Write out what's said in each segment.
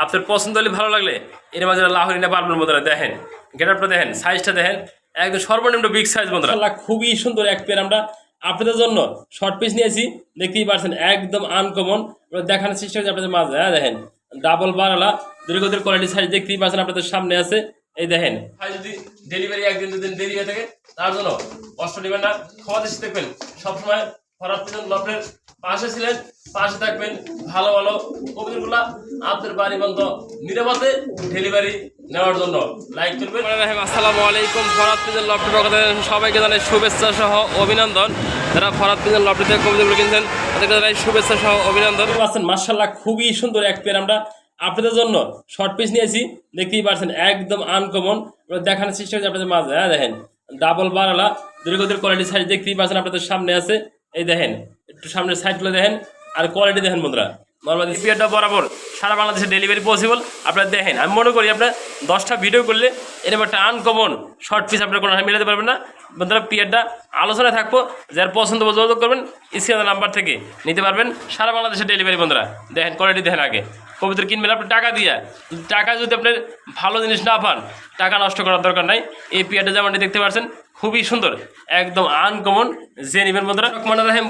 আপনার পছন্দ হলে ভালো লাগলে এর মাঝে লাহোরি না পারবেন বন্ধুরা। দেখেন গেটআপটা দেখেন, সাইজটা দেখেন, একদম সর্বনিম্ন বিগ সাইজ বন্ধুরা। খুবই সুন্দর এক পেয়ার আমরা আপনাদের জন্য শর্ট পিস নিয়েছি, দেখতেই পারছেন একদম আনকমন দেখানোর চেষ্টা করছি আপনাদের মাঝে। হ্যাঁ দেখেন ডাবল বারালা দীর্ঘদের কোয়ালিটি সাইজ দেখতেই পাচ্ছেন আপনাদের সামনে আছে। এই দেখেন ভাই যদি ডেলিভারি একদিন দুদিন দেরি হয়ে থাকে তার জন্য কষ্ট নেবেন না, ক্ষমা দৃষ্টি দেখবেন। সবসময় ফরহাদ পিজন লফটের পাশে ছিলেন, পাশে থাকবেন। ভালো ভালো কবিতাগুলা আপনাদের বাড়ি বন্ধ নিরাপদে ডেলিভারি নেওয়ার জন্য লাইক করবেন। আসসালামু আলাইকুম। ফরহাদ পিজন লফটের পক্ষ থেকে সবাইকে জানাই শুভেচ্ছা সহ অভিনন্দন। যারা ফরহাদ পিজন লফট থেকে কবিতাগুলো কিনছেন তাদেরকে জানাই শুভেচ্ছা সহ অভিনন্দন। আছেন মাশাআল্লাহ খুবই সুন্দর এক পেয়ার আমরা আপনাদের জন্য শর্ট পিস নিয়েছি, দেখতেই পারছেন একদম আনকমন দেখানোর চেষ্টা করছি আপনাদের মাঝে। হ্যাঁ দেখেন ডাবল বারালা দীর্ঘদের কোয়ালিটি সাইজ দেখতেই পাচ্ছেন আপনাদের সামনে আছে। এই দেখেন একটু সামনের সাইডগুলো দেখেন আর কোয়ালিটি দেখেন বন্ধুরা। নর্মালি পিয়ারটা বরাবর সারা বাংলাদেশে ডেলিভারি পসিবল। আপনারা দেখেন, আমি মনে করি আপনার 10টা ভিডিও করলে এরকম একটা আনকমন শর্ট পিস আপনার কোনো মিলাতে পারবেন না বন্ধুরা। পিয়ারটা আলোচনায় থাকবো, যার পছন্দ যোগাযোগ করবেন, স্ক্রিনের নাম্বার থেকে নিতে পারবেন। সারা বাংলাদেশে ডেলিভারি বন্ধুরা। দেখেন কোয়ালিটি দেখেন। আগে কবিতার কিনবেন আপনি টাকা দিয়ে, টাকা যদি আপনার ভালো জিনিস না পান টাকা নষ্ট করার দরকার নাই। এই পিয়ারটা যেমনটি দেখতে পাচ্ছেন খুবই সুন্দর একদম আনকমন, যে নেবেন বন্ধুরা।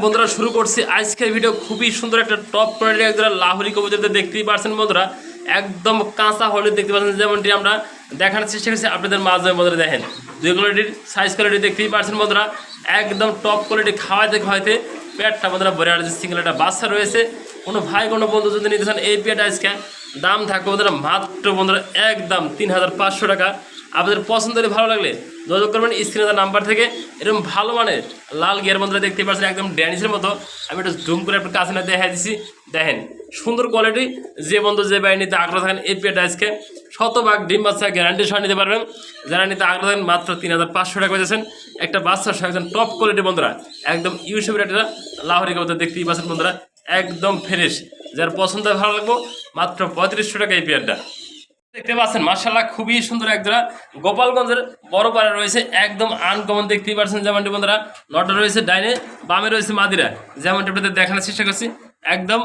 বন্ধুরা শুরু করছি আজকের ভিডিও। খুবই সুন্দর একটা টপ কোয়ালিটির একদম লাহোরি কবুতর দেখতেই পাচ্ছেন বন্ধুরা, একদম কাঁচা হলুদ দেখতে পাচ্ছেন, যেমনটি আমরা দেখানোর চেষ্টা করছি আপনাদের মাঝে বন্ধুরা। দেখেন দুই কোয়ালিটির সাইজ কোয়ালিটি দেখতেই পাচ্ছেন বন্ধুরা, একদম টপ কোয়ালিটি। খাওয়াইতে পেটটা বন্ধুরা ভরে আর সিঙ্গেল একটা বাচ্চা রয়েছে। কোনো ভাই কোনো বন্ধু যদি নিতে চান এই পেয়ারটা আজকে দাম থাকবে বন্ধুরা মাত্র বন্ধুরা একদম 3500 টাকা। আপনাদের পছন্দ হলে ভালো লাগলে যোগাযোগ করবেন স্ক্রিনে নাম্বার থেকে। এরকম ভালো মানের লাল গিয়ার বন্ধুরা দেখতে পাচ্ছেন একদম ড্যানিসের মতো। আমি একটু জুম করে আপনার কাছে না দেখা দিচ্ছি। দেখেন সুন্দর কোয়ালিটি। যে বন্ধু যে বাড়ি নিতে আগ্রহ থাকেন এই পেয়ারটা আজকে শতভাগ ডিম বাচ্চা গ্যারান্টি সহ নিতে পারবেন। যারা নিতে আগ্রহ থাকেন মাত্র 3500 টাকা পেয়েছেন একটা বাচ্চার সহ একদম টপ কোয়ালিটি বন্ধুরা। একদম ইউসেফের একটা লাহোরি কবুতর দেখতেই পাচ্ছেন বন্ধুরা, একদম ফ্রেশ। যার পছন্দ ভালো লাগবো মাত্র 3500 টাকা এই পেয়ারটা দেখতে পাচ্ছেন। মাশাআল্লাহ খুবই সুন্দর একজোড়া গোপালগঞ্জের বড় পাড়া রয়েছে, একদম আনকমন দেখতেই পাচ্ছেন। যেমনটি বন্ধুরা নটা রয়েছে ডাইনে, বামে রয়েছে মাদিরা, যেমনটি আপনাদের দেখানোর চেষ্টা করছি। একদম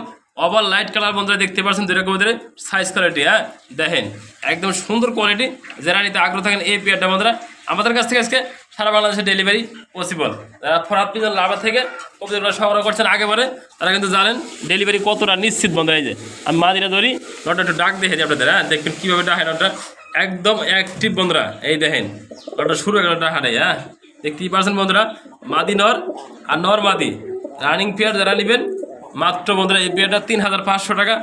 ওভার লাইট কালার বন্ধুরা দেখতে পাচ্ছেন দুইটা কবুতরের সাইজ কোয়ালিটি। হ্যাঁ দেখেন একদম সুন্দর কোয়ালিটি। যারা নিতে আগ্রহ থাকেন এই পেয়ারটা বন্ধুরা আমাদের কাছ থেকে আজকে সারা বাংলাদেশে ডেলিভারি পসিবল। যারা ফরহাদ পিজন লাভা থেকে কবুতরগুলো সংগ্রহ করছেন আগে পরে তারা কিন্তু জানেন ডেলিভারি কতটা নিশ্চিত বন্ধুরা। এই যে আমি মাদিরা ধরি, নটা একটু ডাক দেখে দিই আপনাদের। হ্যাঁ দেখবেন কীভাবে ডাকে নটা একদম অ্যাক্টিভ বন্ধুরা। এই দেখেন নটা শুরু হয়ে গেল ডাকাটাই। হ্যাঁ দেখতেই পারছেন বন্ধুরা, মাদি নর আর নর মাদি রানিং পেয়ার। যারা নেবেন মাত্র বন্ধুরা এই পেয়ারটা 3500 টাকা।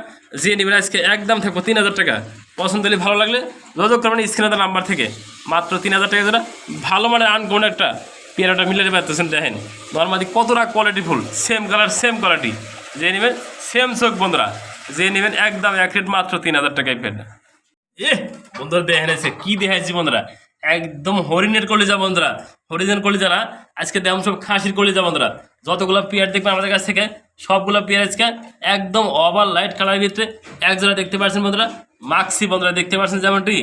যে নেবেন আজকে একদম থাকবো 3000 টাকা। পছন্দ হলে ভালো লাগলে যোগাযোগ করবেন স্ক্রিনের নাম্বার থেকে। মাত্র 3000 টাকা যারা ভালো মানে আনকমন একটা পেয়ারটা মিলাতে পারতেছেন। দেখেন নর্মালি কতটা কোয়ালিটিফুল, সেম কালার সেম কোয়ালিটি। যে নেবেন সেম চোখ বন্ধুরা, যে নেবেন একদম এক রেট মাত্র 3000 টাকা এই পেয়ারটা। বন্ধুরা দেখেন আছে কি দেখাইছি বন্ধুরা, একদম হরিণের কলিজা বন্ধুরা। হরিণের কলিজা না, আজকে দেম সব খাসির কলিজা বন্ধুরা। যতগুলো পেয়ার দেখবেন আমাদের কাছ থেকে সবগুলো পেয়ার আজকে একদম ওভার লাইট কালারের ভিতরে একজোড়া দেখতে পাচ্ছেন বন্ধুরা মাক্সি বন্ধুরা দেখতে পাচ্ছেন। যেমনটি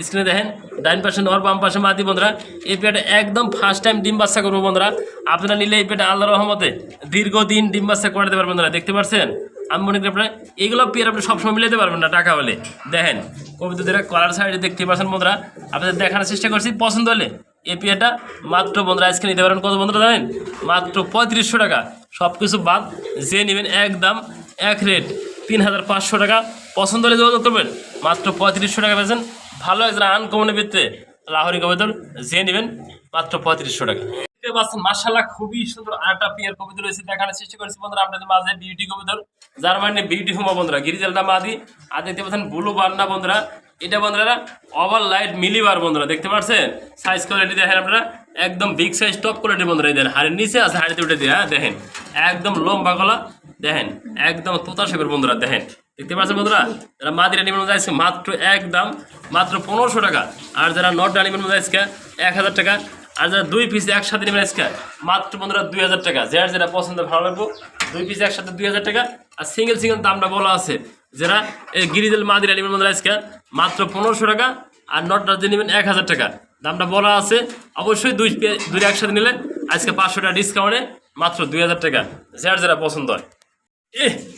স্ক্রিনে দেখেন ডাইন পাশে নর বাম পাশে মাদি বন্ধুরা। এই পেয়ারটা একদম ফার্স্ট টাইম ডিম বাচ্চা করবো বন্ধুরা। আপনারা নিলে এই পেয়ারটা আল্লাহর রহমতে দীর্ঘদিন ডিম বাচ্চা করে দিতে পারবেন বন্ধুরা। দেখতে পাচ্ছেন আমি মনে করি আপনার এইগুলো পেয়ার আপনি সবসময় মিলাতে পারবেন না টাকা হলে। দেখেন কবিতাদের কলার সাইডে দেখতে পাচ্ছেন বন্ধুরা, আপনাদের দেখানোর চেষ্টা করছি। পছন্দ হলে এই পেয়ারটা মাত্র বন্ধুরা আজকে নিতে পারেন কত বন্ধুরা জানেন, মাত্র 3500 টাকা। সব কিছু বাদ যে নেবেন একদম এক রেট 3500 টাকা। পছন্দ হলে যোগাযোগ করবেন মাত্র 3500 টাকা পেয়েছেন। ভালো একজন আনকমনের ভিতরে লাহোরি কবুতর যে নেবেন মাত্র 3500 টাকা। মাশাআল্লাহ খুবই সুন্দর আরেকটা পেয়ার কবুতর রয়েছে, দেখানোর চেষ্টা করেছি বন্ধুরা আপনাদের মাঝে। বিউটি কবুতর, যার মানে বিউটি হুমা বন্ধুরা। গিরিজালটা মাদি আর দেখতে পাচ্ছেন ব্লু বান্না বন্ধুরা। এটা বন্ধুরা ওভার লাইট মিলিবার বন্ধুরা দেখতে পাচ্ছেন। সাইজ কোয়ালিটি দেখেন আপনারা একদম বিগ সাইজ টপ কোয়ালিটি বন্ধুরা। দেখেন হাড়ের নিচে আছে, হাড়িতে উঠে দিয়ে। হ্যাঁ দেখেন একদম লম্বা গলা, দেখেন একদম তোতা শেপের বন্ধুরা। দেখেন দেখতে পাচ্ছেন বন্ধুরা, যারা মাদিরা নিবেন মধ্যে আজকে মাত্র একদম মাত্র 1500 টাকা। আর যারা নটটা নিবেন মধ্যে আজকে 1000 টাকা। আর যারা দুই পিস একসাথে নেবেন আজকে মাত্র বন্ধুরা 2000 টাকা। যার যেটা পছন্দ ভালো লাগবো দুই পিস একসাথে 2000 টাকা। আর সিঙ্গেল দামটা বলা আছে। যারা এই গিরিজেল মাদিরা নেবেন বন্ধুরা আজকে মাত্র 1500 টাকা। আর নটটা যে নেবেন 1000 টাকা দামটা বলা আছে। অবশ্যই দুই একসাথে নিলে আজকে 500 টাকা ডিসকাউন্টে মাত্র 2000 টাকা। যার যারা পছন্দ হয়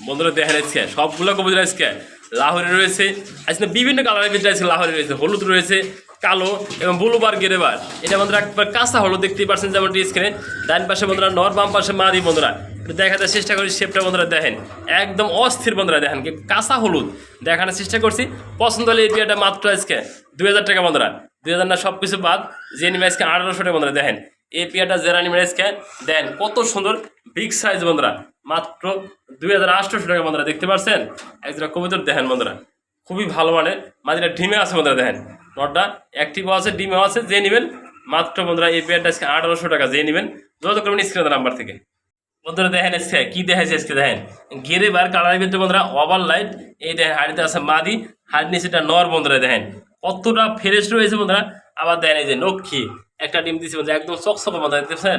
বন্ধুরা দেখেন আজকে সবগুলো কবুতর আজকে লাহোরি রয়েছে, আজকে বিভিন্ন কালারের ভিতরে আছে। লাহোরি রয়েছে, হলুদ রয়েছে, কালো এবং ব্লুবার গেরেবার। এটা বন্ধুরা একবার কাঁচা হলুদ দেখতেই পাচ্ছেন যেমনটি স্ক্রিনে। ডান পাশে বন্ধুরা নর, বাম পাশে মাদি বন্ধুরা। দেখাতে চেষ্টা করি শেপটা বন্ধুরা দেখেন, একদম অস্থির বন্ধুরা দেখেন, কাঁচা হলুদ দেখানোর চেষ্টা করছি। পছন্দ হলে এই বিয়েটা মাত্র আজকে 2000 টাকা বন্ধুরা। 2000 না সব কিছু বাদ, যে নিবে আজকে 1800 টাকা বন্ধুরা। দেখেন এই পেয়ারটা যারা নিবে আজকে দেন কত সুন্দর বিগ সাইজ বন্ধুরা, মাত্র 2800 টাকা বন্ধুরা। দেখতে পাচ্ছেন একজোড়া কবুতর দেখেন বন্ধুরা, খুবই ভালো মানের। মাঝিটা ডিমে আছে বন্ধুরা, দেখেন নটটা অ্যাক্টিভও আছে, ডিমেও আছে। যে নেবেন মাত্র বন্ধুরা এই পেয়ারটা আজকে 1800 টাকা। যে নেবেন যোগাযোগ করবেন স্ক্রিনের নাম্বার থেকে বন্ধুরা। দেখেন আজকে কি দেখাচ্ছে, আজকে দেখেন গেরে বার কালারের ভিতরে বন্ধুরা ওভার লাইট। এই দেখেন হাড়িতে আছে মাদি, হাড়ি নিচেটা নর বন্ধুরা। দেখেন কতটা ফ্রেশ রয়েছে বন্ধুরা। আবার দেখেন এই যে লক্ষ্মী একটা ডিম দিচ্ছে বন্ধুরা, একদম চকচকে বন্ধুরা। দেখতেছেন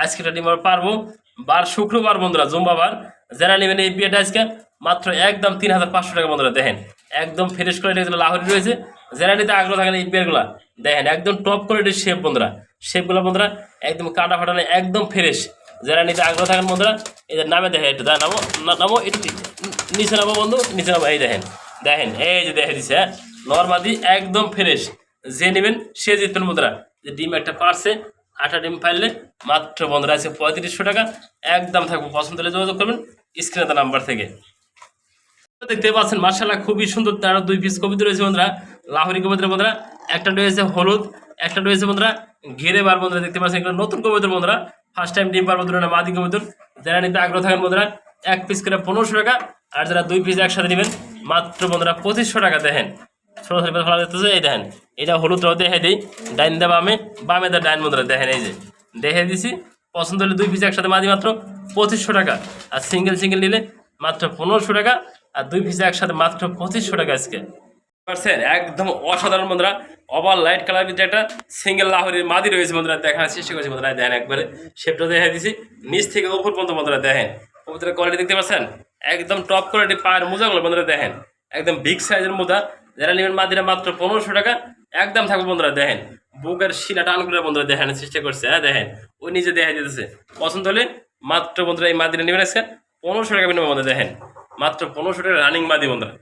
আজকে একটা ডিম আমরা পারবো বার শুক্রবার বন্ধুরা, জুম্বাবার। যারা নেবেন এই বিয়েটা আজকে মাত্র একদম 3500 টাকা বন্ধুরা। দেখেন একদম ফ্রেশ কোয়ালিটি লাহোরি রয়েছে। যারা নিতে আগ্রহ থাকেন এই বিয়ারগুলা দেখেন একদম টপ কোয়ালিটির শেপ বন্ধুরা। শেপগুলো বন্ধুরা একদম কাটা ফাটানো, একদম ফ্রেশ। যারা নিতে আগ্রহ থাকেন বন্ধুরা এদের নামে দেখেন, একটু নামো নামো, একটু নিচে নামো বন্ধু, নিচে নামো। এই দেখেন দেখেন এই যে দেখে দিচ্ছে, হ্যাঁ নর্মাদি একদম ফ্রেশ। যে নেবেন সে জিতবেন বন্ধুরা। যে ডিম একটা পারছে, 8টা ডিম পাইলে মাত্র বন্ধুরা আছে 3500 টাকা। একদম থাকবো, পছন্দ হলে যোগাযোগ করবেন স্ক্রিনে নাম্বার থেকে। দেখতে পাচ্ছেন মার্শাল্লাহ খুবই সুন্দর, তার 2 পিস কবিতা রয়েছে বন্ধুরা, লাহোরি কবিতা বন্ধুরা। একটা রয়েছে হলুদ, একটা রয়েছে বন্ধুরা ঘেরে বার বন্ধুরা। দেখতে পাচ্ছেন এগুলো নতুন কবিতা বন্ধুরা, ফার্স্ট টাইম ডিম পার বন্ধুরা, মাদি কবিতা। যারা নিতে আগ্রহ থাকেন বন্ধুরা 1 পিস করে 1500 টাকা, আর যারা 2 পিস একসাথে নেবেন মাত্র বন্ধুরা 2500 টাকা। দেখেন ছোটো ছোটো ফেলা যেতেছে। এই দেখেন এটা হলুদটাও দেখে দিই, ডাইন দা বামে, বামে দা ডাইন বন্ধুরা। দেখেন এই যে দেখে দিছি, পছন্দ হলে 2 পিস একসাথে মাদি মাত্র 2500 টাকা, আর সিঙ্গেল সিঙ্গেল নিলে মাত্র 1500 টাকা, আর 2 পিস একসাথে মাত্র 2500 টাকা। আজকে পারছেন একদম অসাধারণ বন্ধুরা, ওভার লাইট কালার ভিতরে একটা সিঙ্গেল লাহোরির মাদি রয়েছে বন্ধুরা। দেখার চেষ্টা করছি বন্ধুরা, দেখেন একবারে শেপটা দেখে দিছি নিচ থেকে উপর পর্যন্ত বন্ধুরা। দেখেন কবুতরের কোয়ালিটি দেখতে পাচ্ছেন, একদম টপ কোয়ালিটি। পায়ের মোজাগুলো বন্ধুরা দেখেন একদম বিগ সাইজের মোজা। যারা নেবেন মাদিরা মাত্র 1500 টাকা, একদম থাকবে বন্ধুরা। দেখেন বুকের শিলা টান করে বন্ধুরা দেখানোর চেষ্টা করছে, হ্যাঁ দেখেন ওই নিজে দেখা যেতেছে। পছন্দ হলে মাত্র বন্ধুরা এই মাদিরা নেবেন আজকে 1500 টাকা বিনিময় বন্ধুরা। দেখেন মাত্র 1500 টাকা রানিং মাদি বন্ধুরা।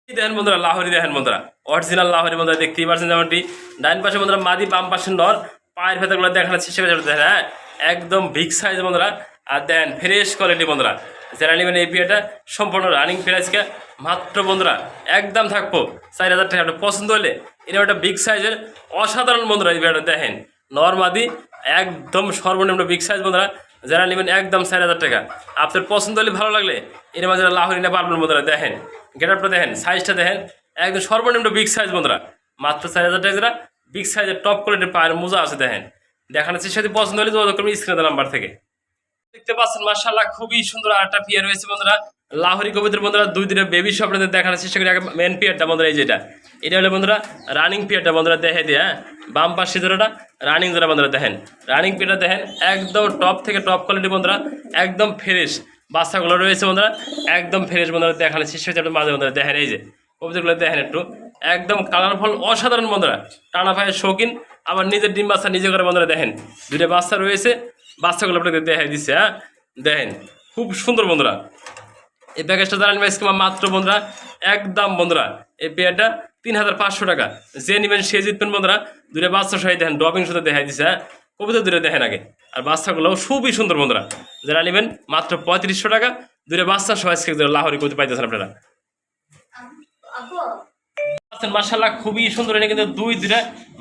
দেখেন বন্ধুরা লাহোরি দেখেন বন্ধুরা, অরিজিনাল লাহোরি বন্ধুরা। দেখতেই পাচ্ছেন যেমনটি ডাইন পাশে বন্ধুরা মাদি, বাম পাশে নর। পায়ের ভেতরগুলো দেখানোর চেষ্টা করে দেখেন, হ্যাঁ একদম বিগ সাইজ বন্ধুরা। আর দেন ফ্রেশ কোয়ালিটি বন্ধুরা। যারা নেবেন এই বিয়েটা সম্পূর্ণ রানিং প্রাইসকে মাত্র বন্ধুরা একদম থাকবো 4000 টাকা। পছন্দ হলে এটা একটা বিগ সাইজের অসাধারণ বন্ধুরা। এই বিয়েটা দেখেন নরমাদি একদম সর্বনিম্ন বিগ সাইজ বন্ধুরা। যারা নেবেন একদম 4000 টাকা। আপনার পছন্দ হলে ভালো লাগলে এর মাঝে লাহোরি না পারবেন বন্ধুরা। দেখেন গেটআপটা দেখেন, সাইজটা দেখেন, একদম সর্বনিম্ন বিগ সাইজ বন্ধুরা। মাত্র 4000 টাকা। যারা বিগ সাইজের টপ কোয়ালিটির পায়ের মোজা আছে দেখেন, দেখানোর চেষ্টা যদি পছন্দ হলে যোগাযোগ করবেন স্ক্রিনের নাম্বার থেকে। দেখতে পাচ্ছেন মাশাআল্লাহ খুবই সুন্দর আরেকটা পেয়ার রয়েছে বন্ধুরা, লাহোরি কবিতার বন্ধুরা। 2 দিনের বেবি শপ আপনাদের দেখানোর চেষ্টা করি। মেন পেয়ারটা বন্ধুরা এই যেটা, এটা হলো বন্ধুরা রানিং পেয়ারটা বন্ধুরা। দেখে দিয়ে হ্যাঁ বাম পাশে জোড়াটা রানিং জোড়া বন্ধুরা। দেখেন রানিং পেয়ারটা দেখেন একদম টপ থেকে টপ কোয়ালিটি বন্ধুরা, একদম ফ্রেশ। বাচ্চাগুলো রয়েছে বন্ধুরা একদম ফ্রেশ বন্ধুরা। দেখানোর চেষ্টা করছি মাঝে বন্ধুরা। দেখেন এই যে কবিতাগুলো দেখেন একটু একদম কালারফুল অসাধারণ বন্ধুরা। টানা পায়ের শৌখিন, আবার নিজের ডিম বাচ্চা নিজে করে বন্ধুরা। দেখেন 2টা বাচ্চা রয়েছে, বাচ্চাগুলো আপনাকে দেখাই দিচ্ছে, হ্যাঁ দেখেন খুব সুন্দর বন্ধুরা। এই প্যাকেজটা যারা নেবেন মাত্র বন্ধুরা একদম বন্ধুরা এই পেয়ারটা 3500 টাকা। যে নেবেন সে জিতবেন বন্ধুরা। 2টা বাচ্চা সহ দেখেন ড্রপিং সাথে দেখাই দিচ্ছে, হ্যাঁ কবিতা 2টা দেখেন আগে। আর বাচ্চাগুলোও খুবই সুন্দর বন্ধুরা। যারা নেবেন মাত্র 3500 টাকা। 2টা বাচ্চা সহ আজকে লাহোরি করতে পাইতেছেন আপনারা। মাশাআল্লাহ খুবই সুন্দর। এটা কিন্তু 2টা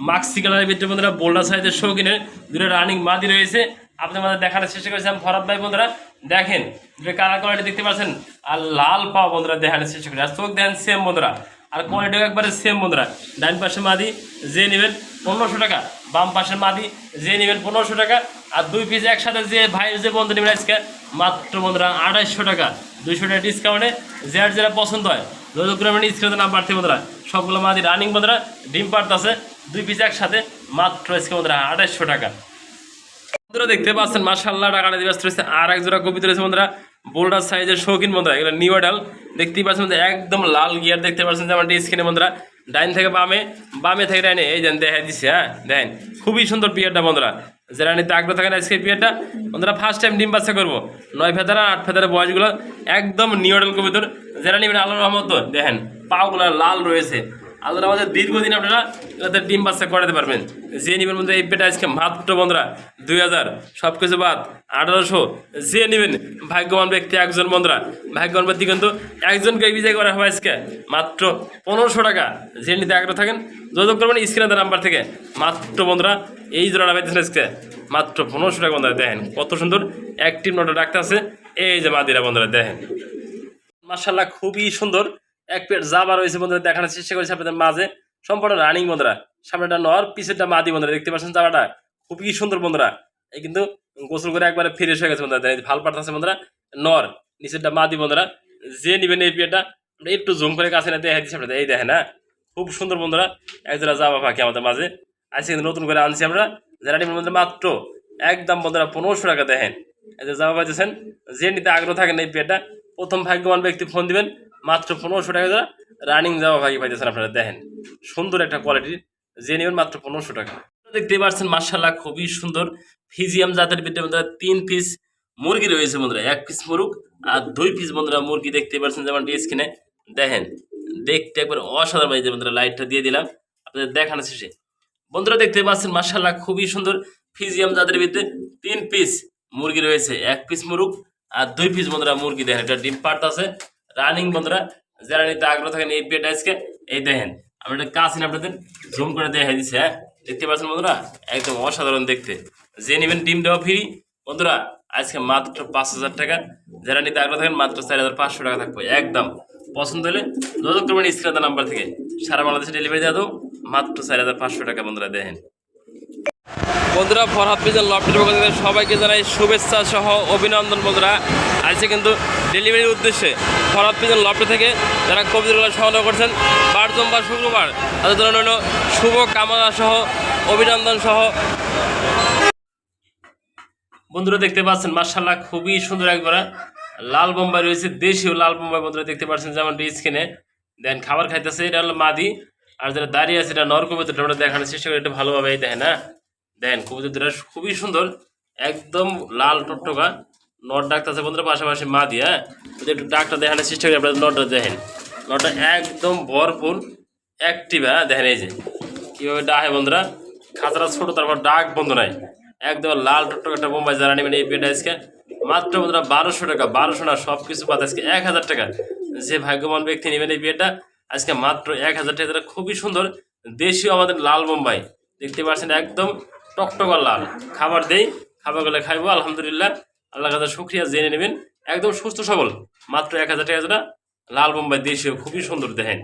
মাক্সি কালারের ভিতরে বন্ধুরা, বোল্ডার সাইজের শৌখিনের 2টা রানিং মাদি রয়েছে। আপনাদের মধ্যে দেখানোর চেষ্টা করেছিলাম ফরাদ ভাই বন্ধুরা। দেখেন 2টা কালার কোয়ালিটি দেখতে পাচ্ছেন, আর লাল পাওয়া বন্ধুরা দেখানোর চেষ্টা করি। আর চোখ দেখেন সেম বন্ধুরা, আর কোয়ালিটিও একবারে সেম বন্ধুরা। ডাইন পাশে মাদি যে নেবেন 1500 টাকা, বাম পাশে মাদি যে নেবেন 1500 টাকা, আর 2 পিস একসাথে যে ভাইয়ের যে বন্ধু নেবেন আজকে মাত্র বন্ধুরা 2800 টাকা। 200 টাকা ডিসকাউন্টে যার যেটা পছন্দ হয় যোগাযোগ করে স্ক্রিনে নাম্বার থেকে বন্ধুরা। সবগুলো মাদি রানিং বন্ধুরা, ডিম পার্ট আছে 2 পিস একসাথে মাত্র আজকে বন্ধুরা 2800 টাকা। বন্ধুরা দেখতে পাচ্ছেন মাশাআল্লাহ টাকাটা ব্যস্ত রয়েছে। আর এক জোড়া কবিতা রয়েছে বন্ধুরা, বোল্ডার সাইজের শৌখিন বন্ধুরা। এগুলো নিউ অ্যাডাল দেখতেই পাচ্ছেন একদম লাল গিয়ার দেখতে পাচ্ছেন যেমন স্ক্রিনে বন্ধুরা। ডাইন থেকে বামে, বামে থেকে ডাইনে এই যেন দেখা দিচ্ছে, হ্যাঁ দেখেন খুবই সুন্দর পিয়ারটা বন্ধুরা। যারা নিতে আগ্রহ থাকেন আজকে পিয়ারটা বন্ধুরা ফার্স্ট টাইম ডিম বাচ্চা করবো। 9 ফেদারা 8 ফেদারের বয়সগুলো একদম নিউ অ্যাডাল কবিতর। যারা নেবেন আল্লাহর রহমত দেখেন পাগুলো লাল রয়েছে। আল্লাহর আমাদের দীর্ঘদিন আপনারা যাতে ডিম বাচ্চা করাতে পারবেন। যে নেবেন বন্ধুরা এই পেটা আজকে মাত্র বন্ধুরা 2000, সব কিছু বাদ 1800। যে নেবেন ভাগ্যবান ব্যক্তি একজন বন্ধুরা, ভাগ্যবান ব্যক্তি কিন্তু একজনকে বিজয় করা হবে আজকে মাত্র 1500 টাকা। যে নিতে আগ্রহ থাকেন যোগাযোগ করবেন স্ক্রিনে নাম্বার থেকে। মাত্র বন্ধুরা এই জোড়াটা পাইতেছেন আজকে মাত্র 1500 টাকা। বন্ধুরা দেখেন কত সুন্দর অ্যাক্টিভ নটা ডাক্তার আছে। এই যে মাদিরা বন্ধুরা দেখেন মাশাআল্লাহ খুবই সুন্দর এক পেট জাবা রয়েছে বন্ধুরা, দেখানোর চেষ্টা করেছি আপনাদের মাঝে। সম্পূর্ণ রানিং বন্ধুরা, সামনেটা নর পিছেরটা মাদি বন্ধুরা, দেখতে পাচ্ছেন জামাটা খুবই সুন্দর বন্ধুরা। এই কিন্তু গোসল করে একবারে ফ্রেশ হয়ে গেছে বন্ধুরা, ভাল পাঠাচ্ছে বন্ধুরা নর, নিচেরটা মাদি বন্ধুরা। যে নিবেন এই পেটটা একটু জুম করে কাছে না দেখা দিচ্ছি আপনাদের, এই দেখেন হ্যাঁ খুব সুন্দর বন্ধুরা একজোড়া জামা পাখি আমাদের মাঝে আজকে কিন্তু নতুন করে আনছি আমরা। যারা নিবেন বন্ধুরা মাত্র একদম বন্ধুরা 1500 টাকা। দেখেন এই যে জামা পাইতেছেন, যে নিতে আগ্রহ থাকেন এই পেটটা প্রথম ভাগ্যবান ব্যক্তি ফোন দিবেন মাত্র 1500 টাকা। যারা রানিং জামা পাখি পাইতেছেন আপনারা দেখেন সুন্দর একটা কোয়ালিটির, যে নেবেন মাত্র 1500 টাকা। দেখতে পাচ্ছেন মাশাআল্লাহ খুবই সুন্দর ফিজিয়াম জাতের ভিতরে বন্ধুরা 3 পিস মুরগি রয়েছে বন্ধুরা, 1 পিস মুরগ আর 2 পিস বন্ধুরা মুরগি। দেখতে পাচ্ছেন যেমন স্ক্রিনে দেখেন, দেখতে একবার অসাধারণ। এই যে বন্ধুরা লাইটটা দিয়ে দিলাম আপনাদের দেখানো শেষে। বন্ধুরা দেখতে পাচ্ছেন মাশাআল্লাহ খুবই সুন্দর ফিজিয়াম জাতের ভিতরে 3 পিস মুরগি রয়েছে, 1 পিস মুরগ আর 2 পিস বন্ধুরা মুরগি। দেখেন এটা ডিম পার্ট আছে রানিং বন্ধুরা। যারা নিতে আগ্রহ থাকেন এই পেট আজকে এই দেখেন আমি এটা কাছে আপনাদের জুম করে দেখা দিচ্ছি। হ্যাঁ দেখতে পাচ্ছেন বন্ধুরা একদম অসাধারণ দেখতে। যে নেবেন ডিম দেওয়া ফ্রি বন্ধুরা আজকে মাত্র 5000 টাকা। যারা নিতে আগ্রহ থাকেন মাত্র 4500 টাকা থাকবে একদম। পছন্দ হলে যোগাযোগ করবেন স্ক্রিনে নাম্বার থেকে। সারা বাংলাদেশে ডেলিভারি দেওয়া দেবো মাত্র 4500 টাকা বন্ধুরা দেখেন। বন্ধুরা ফরহাদ পিজন লফটের পক্ষ থেকে সবাইকে জানাই শুভেচ্ছা সহ অভিনন্দন বন্ধুরা। আজকে কিন্তু ডেলিভারির উদ্দেশ্যে ফরহাদ পিজন লফটে থেকে যারা কবিতাগুলো সংগ্রহ করছেন বার সোমবার শুক্রবার তাদের জন্য হলো শুভ কামনা সহ অভিনন্দন সহ। বন্ধুরা দেখতে পাচ্ছেন মাশাআল্লাহ খুবই সুন্দর একবার লাল বোম্বাই রয়েছে, দেশীয় লাল বোম্বাই বন্ধুরা দেখতে পাচ্ছেন যেমন স্কিনে দেন খাবার খাইতেছে। এটা হলো মাদি আর যারা দাঁড়িয়ে আছে এটা নর কবুতরটা আমরা দেখানোর চেষ্টা করি এটা ভালোভাবে। এই দেখেন হ্যাঁ দেখেন কবুতরটা খুবই সুন্দর একদম লাল টকটকা নট ডাকতে আছে বন্ধুরা, পাশাপাশি মাদি। হ্যাঁ একটু ডাকটা দেখানোর চেষ্টা করি আপনাদের। নটটা দেখেন নটটা একদম ভরপুর অ্যাক্টিভ। হ্যাঁ দেখেন এই যে কীভাবে ডাকে বন্ধুরা, খাঁচাটা ছোটো তারপর ডাক বন্ধু নাই একদম লাল টকটক একটা বোম্বাই। যারা নেবেন এই পেট আজকে মাত্র বন্ধুরা 1200 টাকা, 1200 না সব কিছু পাত আজকে 1000 টাকা। যে ভাগ্যবান ব্যক্তি নেবেন এই পেটটা আজকে মাত্র 1000 টাকা। খুবই সুন্দর দেশীয় আমাদের লাল বোম্বাই দেখতে পাচ্ছেন একদম টকটকা লাল। খাবার দেই খাবারগুলো খাইবো আলহামদুলিল্লাহ, আল্লাহ কাছে শুক্রিয়া। জেনে নেবেন একদম সুস্থ সবল মাত্র 1000 টাকা। লাল বোম্বাই দেশীয় খুবই সুন্দর দেখেন।